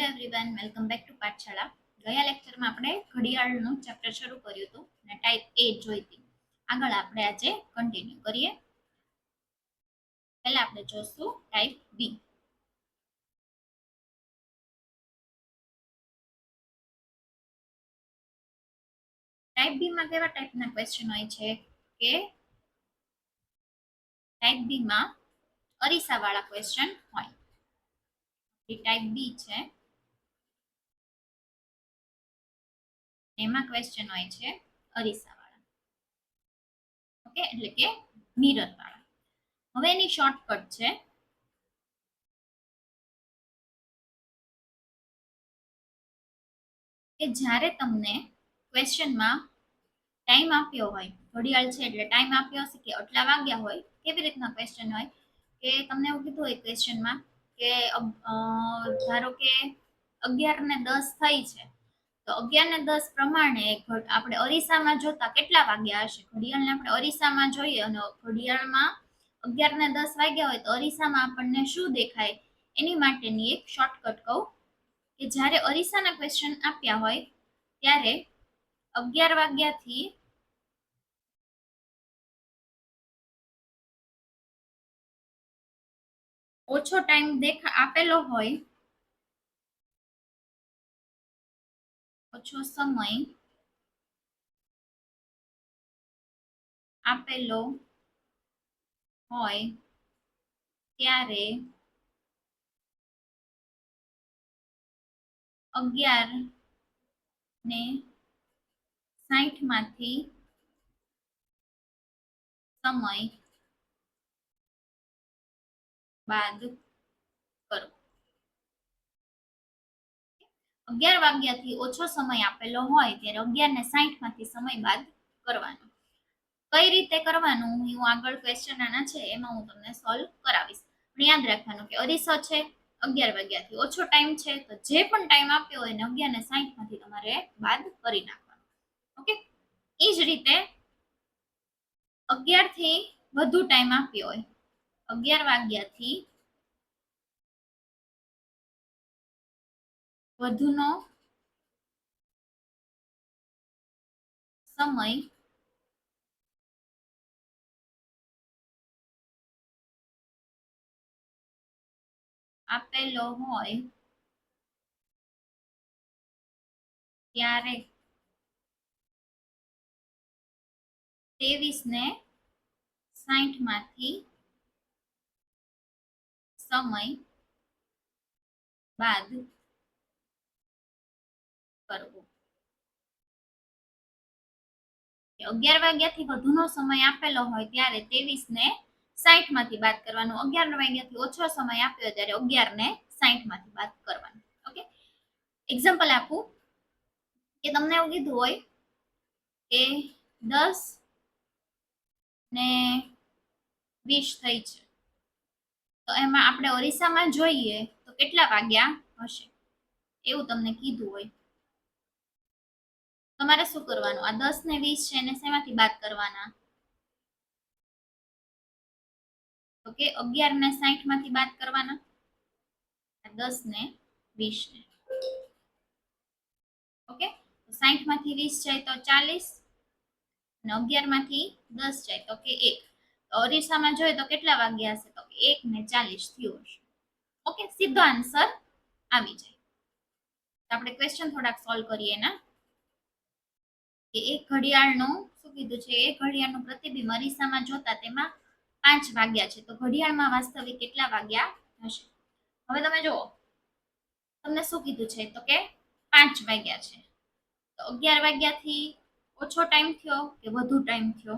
Everyone, welcome back to Pathshala. ગયા લેક્ચરમાં આપણે ઘડિયાળનું ચેપ્ટર શરૂ કર્યું હતું અને ટાઈપ એ જોઈ હતી. આગળ આપણે આજે કન્ટિન્યુ કરીએ. પહેલા આપણે જોશું ટાઈપ બી. ટાઈપ બી માં કેવા ટાઈપના ક્વેશ્ચન હોય છે કે ટાઈપ બી માં અરીસા વાળા ક્વેશ્ચન હોય. ટાઈપ બી છે એમાં ક્વેશ્ચન હોય છે અરીસા વાળા. ઓકે, એટલે કે મિરર વાળા. હવે એની શોર્ટકટ છે કે જ્યારે તમને ક્વેશ્ચનમાં ટાઈમ આપ્યો હોય, ઘડિયાળ છે એટલે ટાઈમ આપ્યો હશે કે આટલા વાગ્યા હોય. કેવી રીતના ક્વેશ્ચન હોય કે તમને એવું કીધું હોય ક્વેશ્ચનમાં કે ધારો કે 11:10 થઈ છે, તો 11:10 પ્રમાણે આપણે અરીસામાં જોતા કેટલા વાગ્યા હશે. ઘડિયાળને આપણે અરીસામાં જોઈએ અને ઘડિયાળમાં 11:10 વાગ્યા હોય તો અરીસામાં આપણને શું દેખાય, એની માટેની એક શોર્ટકટ કહું કે જ્યારે અરીસાના ક્વેશ્ચન આપ્યા હોય ત્યારે 11 વાગ્યાથી ઓછો ટાઈમ આપેલો હોય, ઓછો સમય આપેલો હોય ત્યારે 11:60 માંથી સમય બાદ કરો. 11 વાગ્યાથી ઓછો સમય આપેલો હોય ત્યારે 11:60 માંથી સમય બાદ કરવાનો. કઈ રીતે કરવાનું હું આગળ ક્વેશ્ચન આના છે એમાં હું તમને સોલ્વ કરાવીશ. પણ યાદ રાખવાનું કે અરીસો છે 11 વાગ્યાથી ઓછો ટાઈમ છે, તો જે પણ ટાઈમ આપ્યો હોય એને 11:60 માંથી તમારે બાદ કરી નાખવાનો. ઓકે, એ જ રીતે 11 થી વધુ ટાઈમ આપ્યો હોય, 11 વાગ્યાથી વધુનો સમય આપેલો હોય ત્યારે 23:60 માંથી સમય બાદ કરવો. 11 વાગ્યાથી વધુનો સમય આપેલો હોય ત્યારે 23:60 માંથી બાદ કરવાનું. 11 વાગ્યાથી ઓછો સમય આપ્યો ત્યારે 11:60 માંથી બાદ કરવાનું. ઓકે, એક્ઝામ્પલ આપું કે તમને એવું કીધું હોય કે 10:20 થઈ છે, તો એમાં આપણે ઓરિસ્સામાં જોઈએ તો કેટલા વાગ્યા હશે એવું તમને કીધું હોય. તમારે શું કરવાનું, આ 10 ને 20 છે એને શેમાંથી બાદ કરવાના, તો કે 11:60 માંથી બાદ કરવાના. 10 ને 20 ઓકે, 60 માંથી 20 જાય તો 40 અને 11 માંથી 10 જાય તો કે 1. ઓરિસ્સામાં જોઈએ તો કેટલા વાગ્યા હશે, તો 1:40 થયું હશે. ઓકે, સીધો આન્સર આવી જાય. તો આપણે ક્વેશ્ચન થોડાક સોલ્વ કરીએ ના કે એક ઘડિયાળનું શું કીધું છે, એક ઘડિયાળનું પ્રતિબિંબ અરીસામાં જોતા તેમાં 5 વાગ્યા છે, તો ઘડિયાળમાં વાસ્તવિક કેટલા વાગ્યા હશે. હવે તમે જુઓ તમને શું કીધું છે, તો કે 5 વાગ્યા છે, તો 11 વાગ્યાથી ઓછો ટાઈમ થયો કે વધુ ટાઈમ થયો.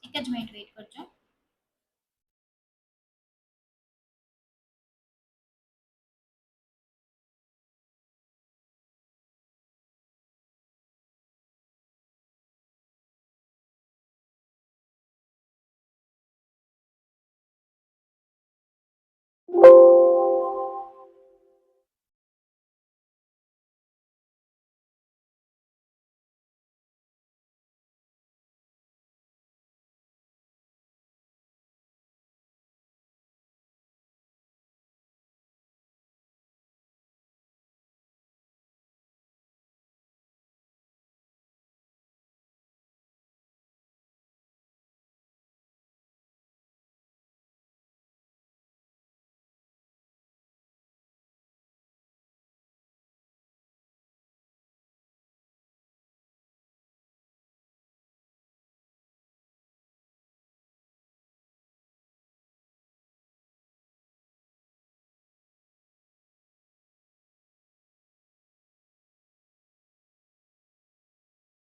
એક જ મિનિટ વેઇટ કરજો.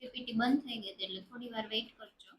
પીપીટી બંધ થઈ ગઈ એટલે થોડી વાર વેઇટ કરજો.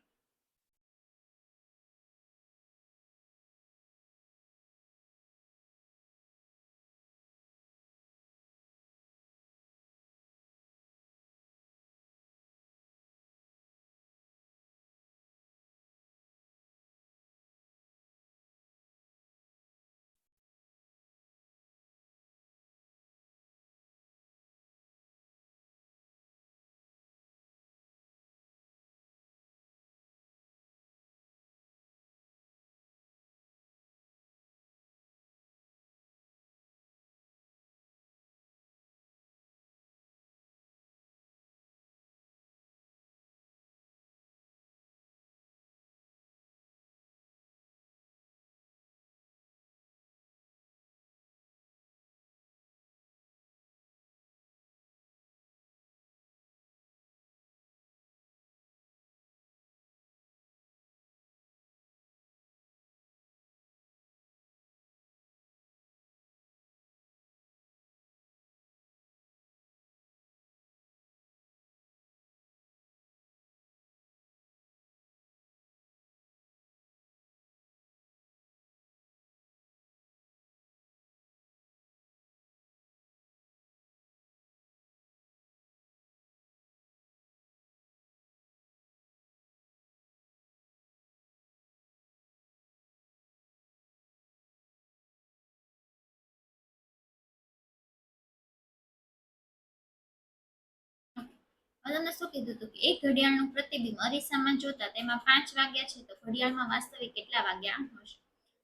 તમને શું કીધું હતું કે એક ઘડિયાળનું પ્રતિબિંબ અરીસામાં જોતા તેમાં 5 વાગ્યા છે તો ઘડિયાળમાં વાસ્તવિક કેટલા વાગ્યા હશે?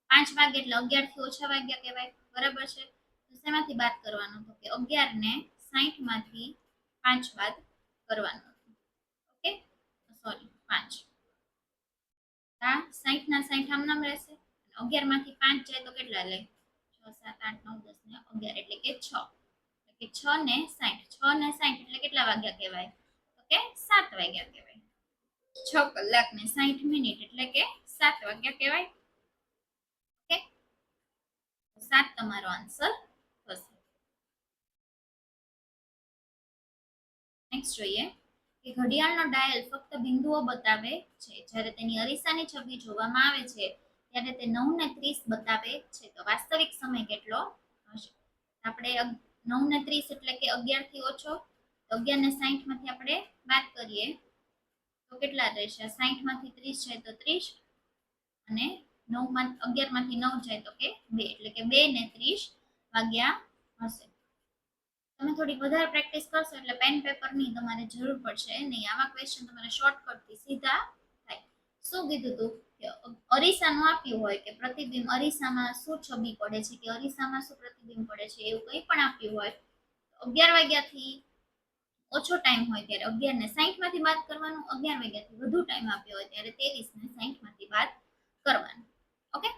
5 વાગ્યા એટલે 11 થી ઓછા વાગ્યા કહેવાય, બરાબર છે. તો શેમાંથી બાદ કરવાનું? તો કે 11 ને 60 માંથી 5 બાદ કરવાનું. ઓકે, સોરી 5 આ 60 ના 60 આમ નામ રહેશે. 11 માંથી 5 જાય તો કેટલા લે? 6 7 8 9 10 ને 11 એટલે કે 6. એટલે કે 6 ને 60, 6 ને 60 એટલે કેટલા વાગ્યા કહેવાય? તો કે 7 વાગ્યા કહેવાય. 6 કલાક ને 60 મિનિટ એટલે કે 7 વાગ્યા કહેવાય. ઓકે, 7 તમારો આન્સર થશે. નેક્સ્ટ જોઈએ કે ઘડિયાળનો ડાયલ ફક્ત બિંદુઓ બતાવે છે, જ્યારે તેની અરીસાની છબી જોવામાં આવે છે ત્યારે તે 9:30 બતાવે છે. તો વાસ્તવિક સમય કેટલો હશે? આપણે 9:30 એટલે કે 11 થી ઓછો, 11 ને 60 માંથી આપણે બાદ કરીએ તો કેટલા રહેશે? 60 માંથી 30 જાય તો 30 અને 11 માંથી 9 જાય તો કે 2 એટલે કે 2 ને 30 વાગ્યા હશે. તમે થોડી વધારે પ્રેક્ટિસ કરશો એટલે પેન પેપરની તમારે જરૂર પડશે નહીં. આવા ક્વેશ્ચન તમારે શોર્ટકટથી સીધા થાય. શું કીધું હતું કે અરીસાનું આપ્યું હોય કે પ્રતિબિંબ અરીસામાં શું છબી પડે છે કે અરીસામાં શું પ્રતિબિંબ પડે છે એવું કંઈ પણ આપ્યું હોય 11 વાગ્યાથી ઓછો ટાઈમ હોય ત્યારે 11 ને 60 માંથી બાદ કરવાનું, 11 વાગ્યાથી વધુ ટાઈમ આપ્યો હોય ત્યારે 23 ને 60 માંથી બાદ કરવાનું. ઓકે,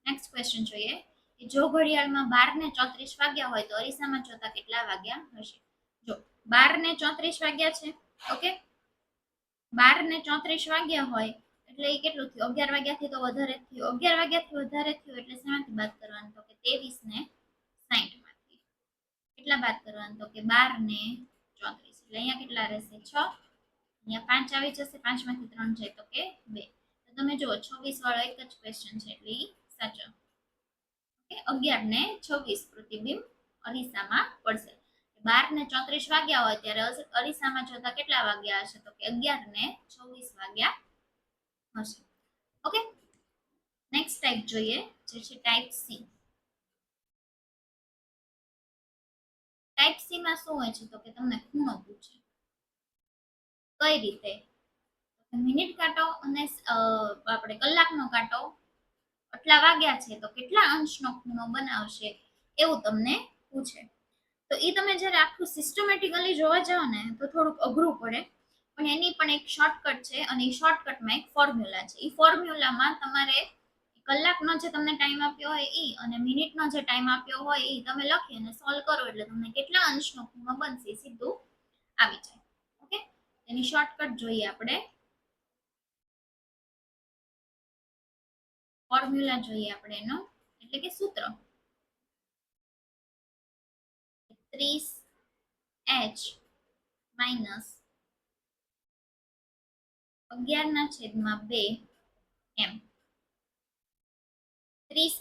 નેક્સ્ટ ક્વેશ્ચન જોઈએ કે જો ઘડિયાળમાં 12 ને 34 વાગ્યા હોય તો અરીસામાં જોતા કેટલા વાગ્યા હશે? જો 12 ને 34 વાગ્યા છે, ઓકે, 12 ને 34 વાગ્યા હોય એટલે એ કેટલું થયું? 11 વાગ્યાથી તો વધારે થયું. 11 વાગ્યાથી વધારે થયું એટલે શેમાંથી બાદ કરવાનું? તો કે 23 ને 60 માંથી. કેટલા બાદ કરવાનું? તો કે 12 ને 34 એટલે અહીંયા કેટલા રહેશે? 6. અહીંયા 5 આવી જશે, 5 માંથી 3 જાય તો કે 2. તો તમે જુઓ 26 વાળો એક જ ક્વેશ્ચન છે એટલે સાચો. 11 ને 26 પ્રતિબિંબ અરીસામાં પડશે. 12 ને 34 વાગ્યા હોય ત્યારે અરીસામાં જોતા કેટલા વાગ્યા હશે? તો કે 11 ને 26 વાગ્યા હશે. ઓકે, નેક્સ્ટ ટાઈપ જોઈએ જે છે ટાઈપ સી. ટાઈપ સી માં શું હોય છે? તો કે તમને ખૂણો પૂછે. કઈ રીતે? મિનિટ કાંટો અને આપણે કલાકનો કાંટો આટલા વાગ્યા છે તો કેટલા અંશનો ખૂણો બનાવશે એવું તમને પૂછે. તો એ તમે જ્યારે આખું સિસ્ટમેટિકલી જોવા જાઓ ને તો થોડુંક અઘરું પડે, પણ એની પણ એક શોર્ટકટ છે અને એ શોર્ટકટમાં એક ફોર્મ્યુલા છે. એ ફોર્મ્યુલામાં તમારે કલાકનો જે તમને ટાઈમ આપ્યો હોય એ અને મિનિટનો જે ટાઈમ આપ્યો હોય એ તમે લખી અને સોલ્વ કરો એટલે તમને કેટલા અંશનો ખૂણો બનશે સીધું આવી જાય. ઓકે, એની શોર્ટકટ જોઈએ આપણે. ફોર્મ્યુલા જોઈએ આપણે એનો, એટલે કે સૂત્ર 30h - 11/2 એમ 30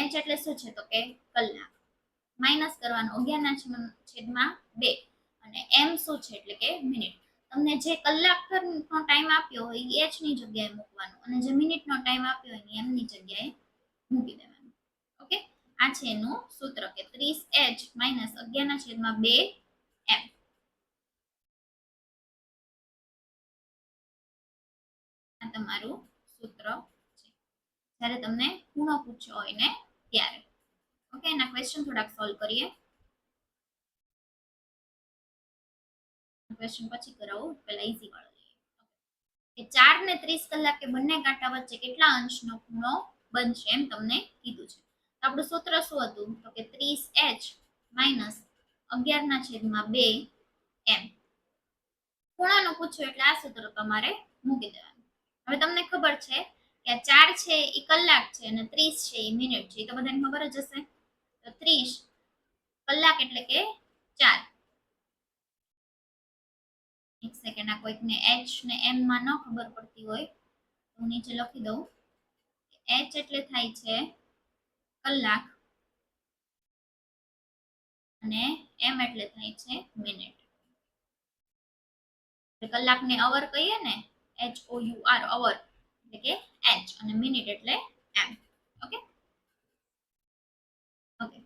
h એટલે શું છે તો કે કલાક માઇનસ કરવાનું 11/2 અને એમ શું છે એટલે કે મિનિટ. તમને જે કલાકનો ટાઈમ આપ્યો હોય એ h ની જગ્યાએ મૂકવાનું અને જે મિનિટનો ટાઈમ આપ્યો હોય એમ ની જગ્યાએ મૂકી દેવાનું. ઓકે, આ છે એનું સૂત્ર કે 30h - 11/2 એમ. આ તમારું સૂત્ર છે જ્યારે તમને ખૂણો પૂછ્યો હોય ને ત્યારે. ઓકે, એના ક્વેશ્ચન થોડાક સોલ્વ કરીએ. ક્વેશ્ચન પછી કરાવું, પહેલા ઈઝી વાળો લઈએ. કે 4 ને 30 કલાકે બંને કાંટા વચ્ચે કેટલા અંશનો ખૂણો બનશે એમ તમને કીધું છે. તો આપણું સૂત્ર શું હતું તો કે 30h - 11/2 એમ. ખૂણાનું પૂછ્યું એટલે આ સૂત્ર તમારે મૂકી દેવાનું. હવે તમને ખબર છે કે 4 છે એ કલાક છે અને 30 છે એ મિનિટ છે, એ તો બધાને ખબર જ હશે. તો 30 કલાક એટલે કે 4. એક સેકન્ડ, આ કોઈકને h ને m માં ન ખબર પડતી હોય તો હું નીચે લખી દઉં. h એટલે થાય છે કલાક અને m એટલે થાય છે મિનિટ. કલાકને અવર કહીએ ને, HOUR અવર એટલે કે h અને મિનિટ એટલે m. ઓકે ઓકે,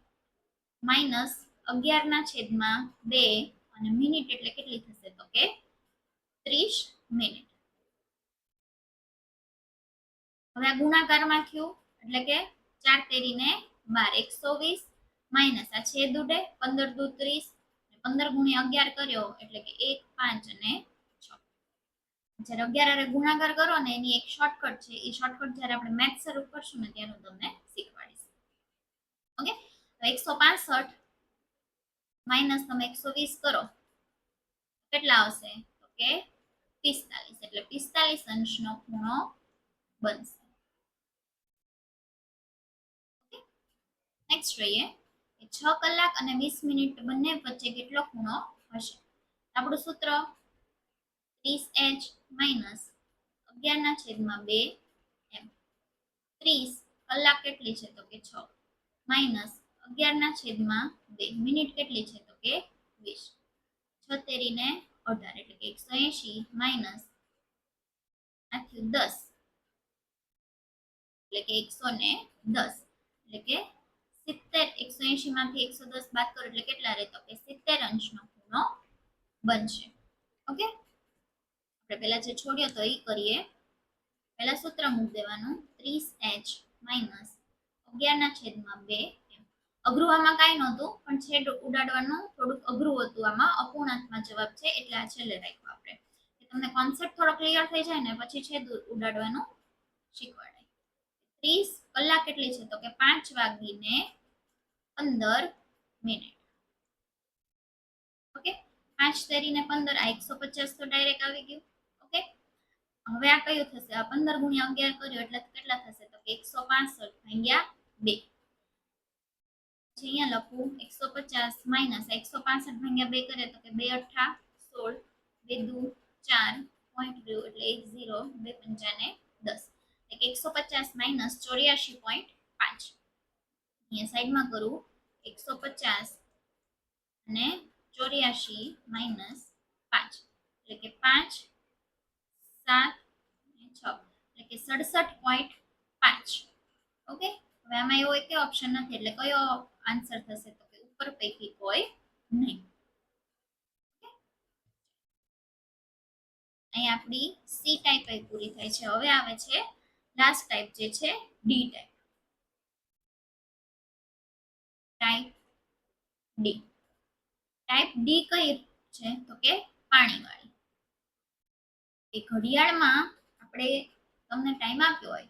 માઇનસ 11/2 અને મિનિટ એટલે કેટલી થશે તો કે 30 મિનિટ. હવે આ ગુણાકારમાં થયું એટલે કે 4 તેરીને 12 120 માઇનસ આ છેદ ઉડે 15 દુ 30 15 ગુણ્યા 11 કર્યો એટલે કે 1 5 અને 6. જ્યારે 11 હારે ગુણાકાર કરો ને એની એક શોર્ટકટ છે, એ શોર્ટકટ જ્યારે આપણે મેથ શરૂ કરશું ને ત્યારે હું તમને શીખવાડીશ. ઓકે, તો 165 માઇનસ તમે 120 કરો કેટલા આવશે તો કે 45, એટલે 45 અંશનો ખૂણો બનશે. નેક્સ્ટ જોઈએ કે 6 કલાક અને 20 મિનિટ બંને વચ્ચે કેટલો ખૂણો હશે. આપણું સૂત્ર 30h - 11/2 એમ. 30 કલાક કેટલી છે તો કે 6 માઇનસ 11/2 મિનિટ કેટલી છે તો કે 20. 6 તેરીને 18 એટલે કે 180 માઇનસ આ થયું 10 એટલે કે 110 એટલે કે 70. 180 માંથી 110 બાદ કરો એટલે કેટલા રહે તો કે 70 અંશનો ખૂણો બનશે. ઓકે, આપણે પહેલા જે છોડ્યો તો એ કરીએ. પહેલા સૂત્ર મૂકી દેવાનું 30h - 11/2 એમ. અઘરું આમાં કાંઈ નહોતું, પણ છેદ ઉડાડવાનું થોડુંક અઘરું હતું. આમાં અપૂર્ણાંકમાં જવાબ છે એટલે આ છેલ્લે રાખ્યું આપણે, કે તમને કોન્સેપ્ટ થોડો ક્લિયર થઈ જાય ને પછી છેદ ઉડાડવાનું શીખવાડાય. 30 કલાક કેટલી છે તો કે 5:15 ઓકે, 5 તેરીને 15 આ 150 તો ડાયરેક્ટ આવી ગયું. ઓકે, હવે આ કયું થશે, આ 15 ગુણ્યા 11 કર્યો એટલે કેટલા થશે તો કે 165 ભાગ્યા 2. અહીંયા લખું 150 માઇનસ 165 ભાગ્યા 2 કરે તો કે 2 8 16 2 દુ 4 પોઈન્ટ 2 એટલે 10 2 પંચાને 10 એટલે 150 માઇનસ 84.5. અહીંયા સાઈડમાં કરું 150 અને 84 માઇનસ 5 એટલે કે 5 7 6 એટલે કે 67.5. ઓકે, હવે આમાં એવો એક ઓપ્શન નથી એટલે કયો આન્સર થશે તો કે ઉપર પૈકી કોઈ નહીં. અહીં આપણી સી ટાઈપ પૂરી થાય છે. હવે આવે છે લાસ્ટ ટાઈપ જે છે D type. Type D. Type D કઈ છે તો કે પાણીવાળી. એ ઘડિયાળમાં આપણે તમને ટાઈમ આપ્યો હોય,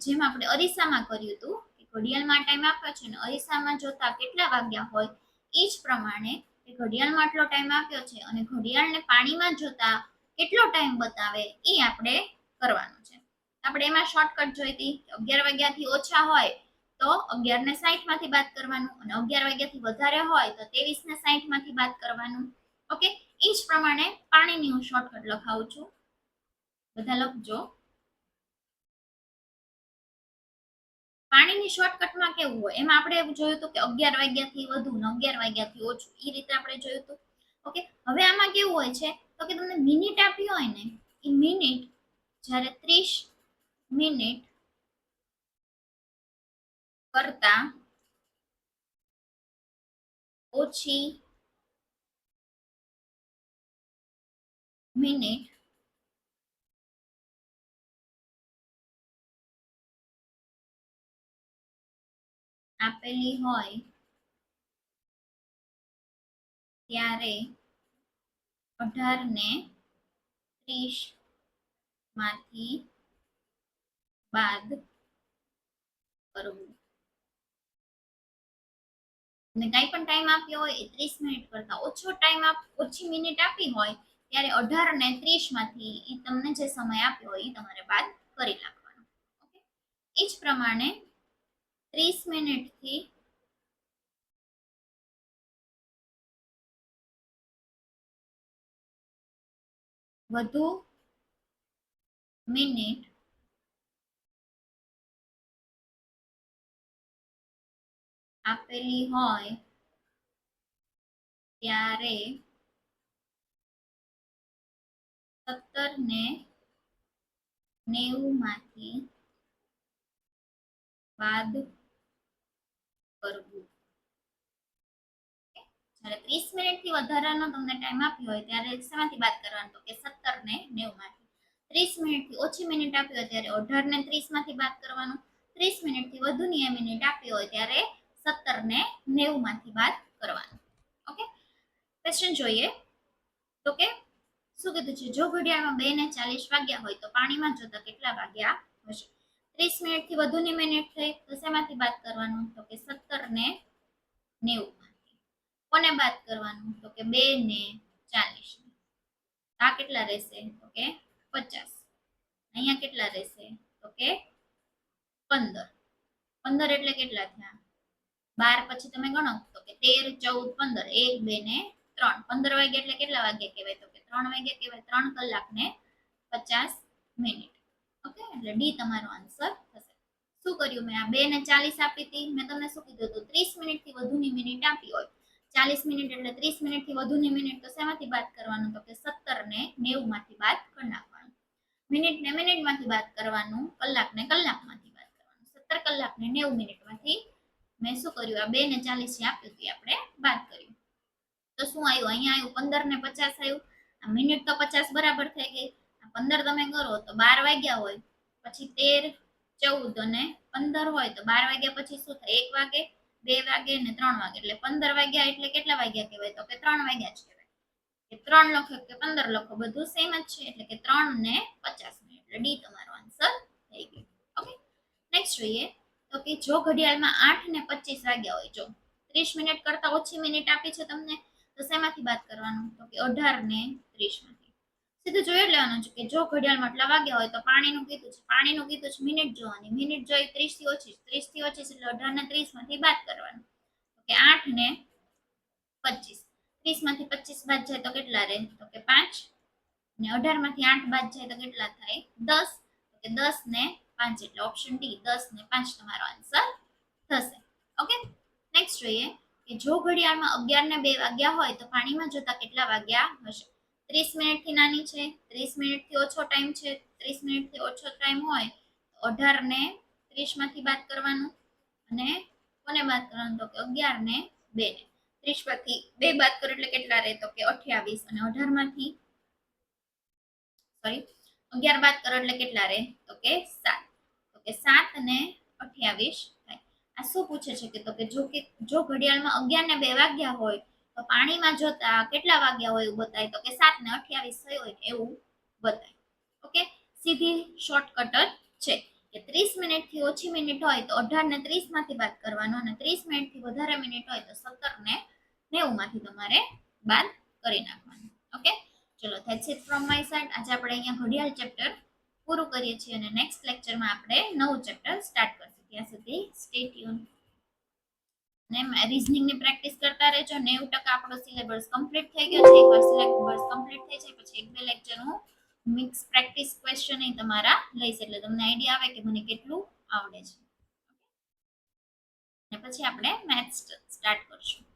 જેમ આપણે અરીસામાં કર્યું હતું કે ઘડિયાળમાં ટાઈમ આપ્યો છે ને અરીસામાં જોતા કેટલા વાગ્યા હોય એ જ પ્રમાણે એ ઘડિયાળમાં આટલો ટાઈમ આપ્યો છે અને ઘડિયાળને પાણીમાં જોતા કેટલો ટાઈમ બતાવે એ આપણે કરવાનું છે. આપણે એમાં શોર્ટકટ જોઈ હતી 11 વાગ્યાથી ઓછા હોય તો 11 ને 60 માંથી બાદ કરવાનું અને 11 વાગ્યાથી વધારે હોય તો 23 ને 60 માંથી બાદ કરવાનું. ઓકે, એ જ પ્રમાણે પાણીની હું શોર્ટકટ લખાવું છું. બધા લખજો. પાણીની શોર્ટકટમાં કેવું હોય એમાં આપણે એવું જોયું હતું કે 11 વાગ્યાથી વધુ ને 11 વાગ્યાથી ઓછું, એ રીતે આપણે જોયું હતું. ઓકે, હવે આમાં કેવું હોય છે તો કે તમને મિનિટ આપી હોય ને, એ મિનિટ જ્યારે 30 મિનિટ કરતા ઓછી મિનિટ આપેલી હોય ત્યારે 18 ને 30 માંથી બાદ કરવું. ને કઈ પણ ટાઈમ આપ્યો હોય એ 30 મિનિટ કરતા ઓછો ટાઈમ ઓછી મિનિટ આપી હોય ત્યારે 18 ને 30 માંથી એ તમને જે સમય આપ્યો હોય એ તમારે બાદ કરી નાખવાનો. ઓકે, એ જ પ્રમાણે 30 મિનિટથી વધુ મિનિટ આપેલી હોય ત્યારે 17 ને 90 માંથી બાદ કરવું. જ્યારે 30 મિનિટથી વધારાનો તમને ટાઈમ આપ્યો હોય ત્યારે શેમાંથી બાદ કરવાનું તો કે 17 ને 90 માંથી. 30 મિનિટથી ઓછી મિનિટ આપી હોય ત્યારે 18 ને 30 માંથી બાદ કરવાનું. 30 મિનિટથી વધુની મિનિટ આપી હોય ત્યારે 17 ને 90 માંથી બાદ કરવાનું. ઓકે, ક્વેશ્ચન જોઈએ તો કે શું કીધું છે, જો ઘડિયાળમાં 2 ને 40 વાગ્યા હોય તો પાણીમાં જોતા કેટલા વાગ્યા હશે. 30 મિનિટથી વધુની મિનિટ થઈ તો શેમાંથી બાદ કરવાનું તો કે 17 ને 90 માંથી. કોને બાદ કરવાનું તો કે 2 ને 40. આ કેટલા રહેશે તો કે 50. અહીંયા કેટલા રહેશે તો કે 15. 15 એટલે કેટલા થયા 12 પછી તમે ગણો તો કે 13 14 15 1 2 ને 3. 15 વાગ્યા એટલે કેટલા વાગ્યા કહેવાય તો કે 3 વાગ્યા કહેવાય. 3 કલાક ને 50 મિનિટ. ઓકે, એટલે ડી તમારો આન્સર થશે. શું કર્યું મેં, આ 2 ને 40 આપી હતી, મેં તમને શું કીધું હતું 30 મિનિટથી વધુની મિનિટ આપી હોય 40 મિનિટ એટલે 30 મિનિટથી વધુની મિનિટ તો શેમાંથી બાદ કરવાનું તો કે 17 ને 90 માંથી બાદ કરી નાખવાનું. મિનિટ ને મિનિટમાંથી બાદ કરવાનું, કલાક ને કલાકમાંથી બાદ કરવાનું. 17 કલાક ને 90 મિનિટમાંથી મેં શું કર્યું, આ 2 ને 40 આપ્યું હતું આપણે બાદ કર્યું તો શું આવ્યું, અહીંયા આવ્યું 15 ને 50 આવ્યું. આ મિનિટ તો 50 બરાબર થઈ ગઈ. આ 15 તમે કરો તો 12 વાગ્યા હોય, પછી 13 14 અને 15 હોય તો 12 વાગ્યા પછી શું થાય 1 વાગે 2 વાગે ને 3 વાગે એટલે 15 વાગ્યા એટલે કેટલા વાગ્યા કહેવાય તો કે 3 વાગ્યા જ કહેવાય. કે 3 લખો કે 15 લખો બધું સેમ જ છે એટલે કે 3 ને 50 મિનિટ. એટલે ડી તમારો આન્સર થઈ ગયો. ઓકે, નેક્સ્ટ જોઈએ તો કે જો ઘડિયાળમાં 8 ને 25 વાગ્યા હોય, જો 30 મિનિટ કરતા ઓછી મિનિટ આપી છે તમને તો શેમાંથી બાદ કરવાનું તો કે 18 ને 30 માંથી. સીધું જોઈ લેવાનું છે કે જો ઘડિયાળમાં આટલા વાગ્યા હોય તો પાણીનું કીધું છે મિનિટ જોવાની. મિનિટ જોઈ 30 થી ઓછી 30 થી ઓછી એટલે 18 ને 30 માંથી બાદ કરવાનું. તો કે 8 ને 25. 30 માંથી 25 બાદ જાય તો કેટલા રહે તો કે 5 ને 18 માંથી 8 બાદ જાય તો કેટલા થાય 10. તો કે 10 ને 5 એટલે ઓપ્શન ડી 10 ને 5 તમારો આન્સર થશે. ઓકે, નેક્સ્ટ જોઈએ કે જો ઘડિયાળમાં 11 ને 2 વાગ્યા હોય તો પાણીમાં જોતા કેટલા વાગ્યા હશે. 30 મિનિટથી નાની છે, 30 મિનિટથી ઓછો ટાઈમ છે. 30 મિનિટથી ઓછો ટાઈમ હોય તો 18 ને 30 માંથી બાદ કરવાનું અને કોને બાદ કરવાનું તો કે 11 ને 2 ને 30 માંથી 2 બાદ કરો એટલે કેટલા રહે તો કે 28 અને 18 માંથી 11 બાદ કરો એટલે કેટલા રહે તો કે 7. તો કે 7 ને 28 થાય. આ શું પૂછે છે કે તો કે જો ઘડિયાળમાં 11 ને 2 વાગ્યા હોય તો પાણીમાં જોતા કેટલા વાગ્યા હોય એવું બતાય તો કે 7 ને 28 થયો હોય એવું બતાય. ઓકે, સીધી શોર્ટકટ જ છે કે 30 મિનિટથી ઓછી મિનિટ હોય તો 18 ને 30 માંથી બાદ કરવાનો અને 30 મિનિટથી વધારે મિનિટ હોય તો 17 ને 90 માંથી તમારે બાદ કરી નાખવાનું. ઓકે, ચલો that's it from my side. આજે આપણે અહીંયા ઘડિયાળ ચેપ્ટર પૂરું કરીએ છીએ અને નેક્સ્ટ લેક્ચરમાં આપણે નવું ચેપ્ટર સ્ટાર્ટ કરશું. ત્યાં સુધી સ્ટે ટ્યુન ને રીઝનિંગની પ્રેક્ટિસ કરતા રહેજો. 90% આપણો સિલેબસ કમ્પ્લીટ થઈ ગયો છે. એકવાર સિલેબસ કમ્પ્લીટ થઈ જાય પછી 1-2 લેક્ચર હું મિક્સ પ્રેક્ટિસ ક્વેશ્ચન એ તમારા લઈશ એટલે તમને આઈડિયા આવે કે મને કેટલું આવડે છે. અને પછી આપણે મેથ્સ સ્ટાર્ટ કરશું.